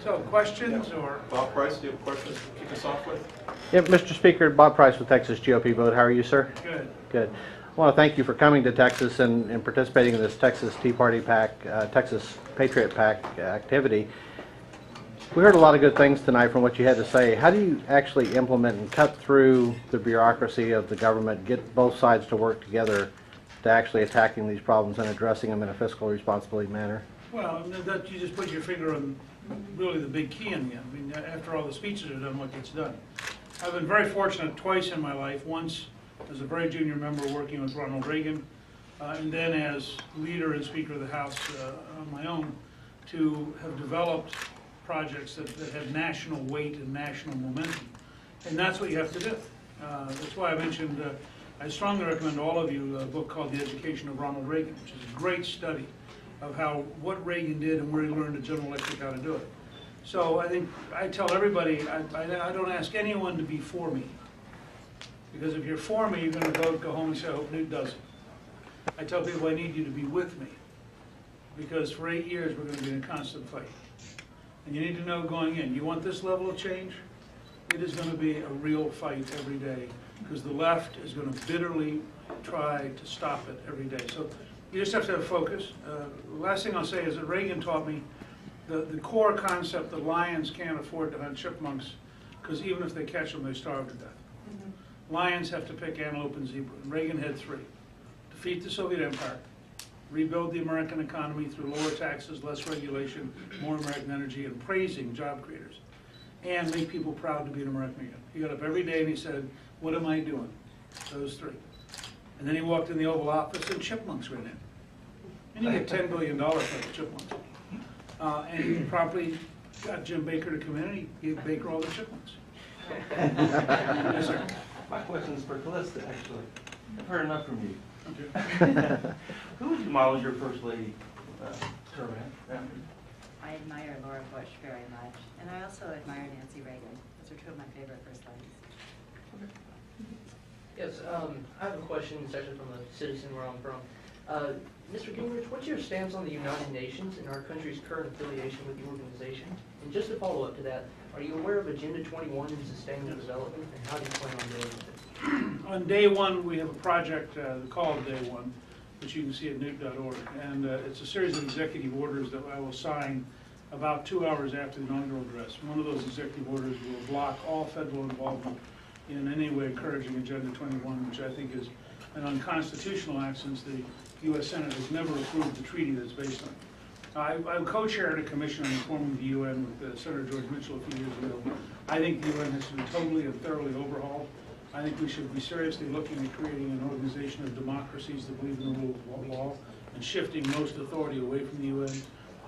So questions or? Bob Price, do you have a question to kick us off with? Yeah, Mr. Speaker, Bob Price with Texas GOP Vote. How are you, sir? Good. Good. I want to thank you for coming to Texas and participating in this Texas Tea Party PAC, Texas Patriot PAC activity. We heard a lot of good things tonight from what you had to say. How do you actually implement and cut through the bureaucracy of the government, get both sides to work together to actually attacking these problems and addressing them in a fiscal responsibility manner? Well, that you just put your finger on really the big key in the end. I mean, after all the speeches are done, what gets done? I've been very fortunate twice in my life. Once as a very junior member working with Ronald Reagan, and then as leader and Speaker of the House on my own, to have developed projects that have national weight and national momentum. And that's what you have to do. That's why I mentioned, I strongly recommend to all of you a book called The Education of Ronald Reagan, which is a great study of what Reagan did and where he learned at General Electric how to do it. So I think I tell everybody, I don't ask anyone to be for me. Because if you're for me, you're going to go home and say, I hope Newt does it. I tell people I need you to be with me. Because for 8 years, we're going to be in a constant fight. And you need to know going in, you want this level of change? It is going to be a real fight every day. Because the left is going to bitterly try to stop it every day. So you just have to have focus. The last thing I'll say is that Reagan taught me the core concept that lions can't afford to hunt chipmunks, because even if they catch them, they starve to death. Lions have to pick antelope and zebra, and Reagan had 3. Defeat the Soviet Empire, rebuild the American economy through lower taxes, less regulation, more American energy, and praising job creators, and make people proud to be an American again. He got up every day and he said, what am I doing? Those 3. And then he walked in the Oval Office and chipmunks ran in. And you get $10 billion for the chipmunks. And he promptly got Jim Baker to come in and he gave Baker all the chipmunks. Yes, sir. My question is for Callista, actually. I've heard enough from you. Okay. Who would you model as your first lady term after? I admire Laura Bush very much, and I also admire Nancy Reagan. Those are 2 of my favorite first ladies. Yes, I have a question. It's actually from a citizen where I'm from. Mr. Gingrich, what's your stance on the United Nations and our country's current affiliation with the organization? And just to follow up to that, are you aware of Agenda 21 in Sustainable Development, and how do you plan on dealing with it? On day 1, we have a project called Day 1, which you can see at newt.org. And it's a series of executive orders that I will sign about 2 hours after the inaugural address. One of those executive orders will block all federal involvement in any way encouraging Agenda 21, which I think is an unconstitutional act since the U.S. Senate has never approved the treaty that it's based on. I co-chaired a commission on reforming the UN with Senator George Mitchell a few years ago. I think the UN has to be totally and thoroughly overhauled. I think we should be seriously looking at creating an organization of democracies that believe in the rule of law and shifting most authority away from the UN.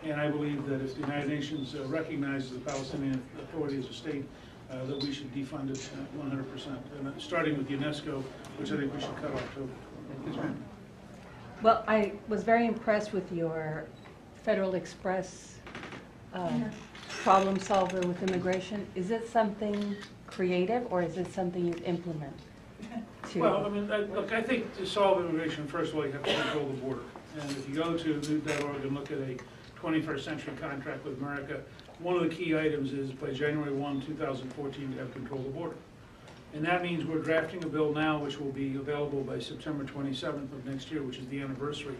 And I believe that if the United Nations recognizes the Palestinian Authority as a state, that we should defund it 100%, and starting with UNESCO, which I think we should cut off too. Well, I was very impressed with your Federal Express problem solver with immigration. Is it something creative, or is it something you implement? Well, I mean, look, I think to solve immigration, first of all, you have to control the border. And if you go to newt.org and look at a 21st century contract with America, one of the key items is by January 1, 2014 to have control of the border. And that means we're drafting a bill now which will be available by September 27th of next year, which is the anniversary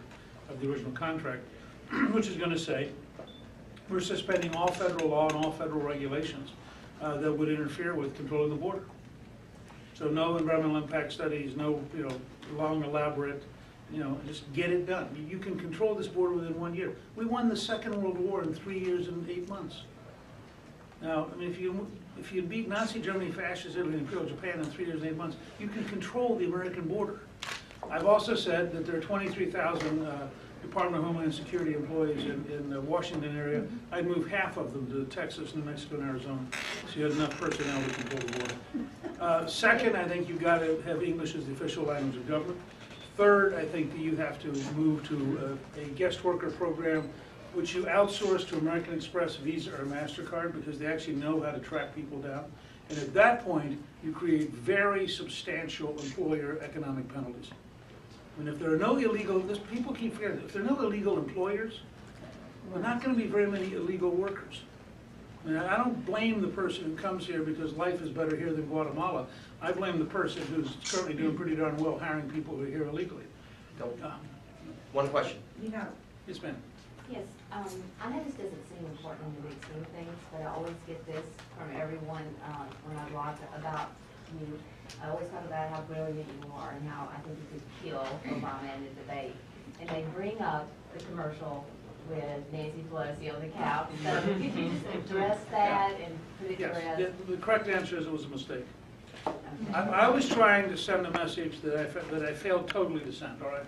of the original contract, which is going to say we're suspending all federal law and all federal regulations that would interfere with controlling the border. So no environmental impact studies, no long elaborate, just get it done. You can control this border within 1 year. We won the Second World War in 3 years and 8 months. Now, I mean, if you beat Nazi Germany, Fascist Italy, and Imperial Japan in 3 years and 8 months, you can control the American border. I've also said that there are 23,000 Department of Homeland Security employees in the Washington area. I'd move half of them to Texas, New Mexico, and Arizona, so you have enough personnel to control the border. Second, I think you've got to have English as the official language of government. Third, I think that you have to move to a guest worker program, which you outsource to American Express, Visa, or MasterCard, because they actually know how to track people down. And at that point, you create very substantial employer economic penalties. And if there are no illegal, people keep forgetting, if there are no illegal employers, there are not going to be very many illegal workers. I mean, I don't blame the person who comes here because life is better here than Guatemala. I blame the person who's currently doing pretty darn well hiring people who are here illegally. One question. Yes, ma'am. Yes, I know this doesn't seem important in the big scheme of things, but I always get this from everyone when I blog about you. I always talk about how brilliant you are and how I think you could kill Obama in the debate. And they bring up the commercial with Nancy Pelosi on the couch. So could you just address that and put it to Yes, rest? the correct answer is it was a mistake. Okay. I was trying to send a message that I failed totally to send, all right?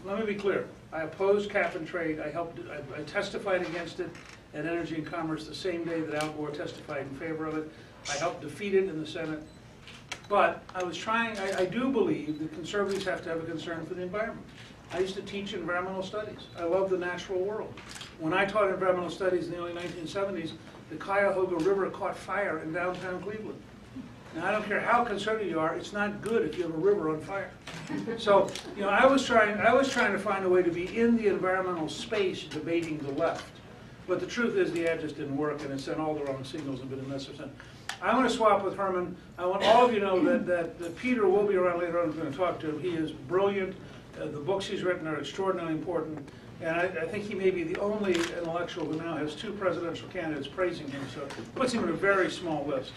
Let me be clear. I opposed cap and trade. I testified against it at Energy and Commerce the same day that Al Gore testified in favor of it. I helped defeat it in the Senate. But I do believe that conservatives have to have a concern for the environment. I used to teach environmental studies. I love the natural world. When I taught environmental studies in the early 1970s, the Cuyahoga River caught fire in downtown Cleveland. Now, I don't care how conservative you are, it's not good if you have a river on fire. So, you know, I was trying to find a way to be in the environmental space debating the left. But the truth is the ad just didn't work, and it sent all the wrong signals and been a mess of sense. I'm going to swap with Herman. I want all of you to know that Peter will be around later on. I'm going to talk to him. He is brilliant. The books he's written are extraordinarily important. And I think he may be the only intellectual who now has 2 presidential candidates praising him. So it puts him in a very small list.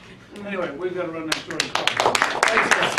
Anyway, we've got to run next door and talk. Thanks, guys.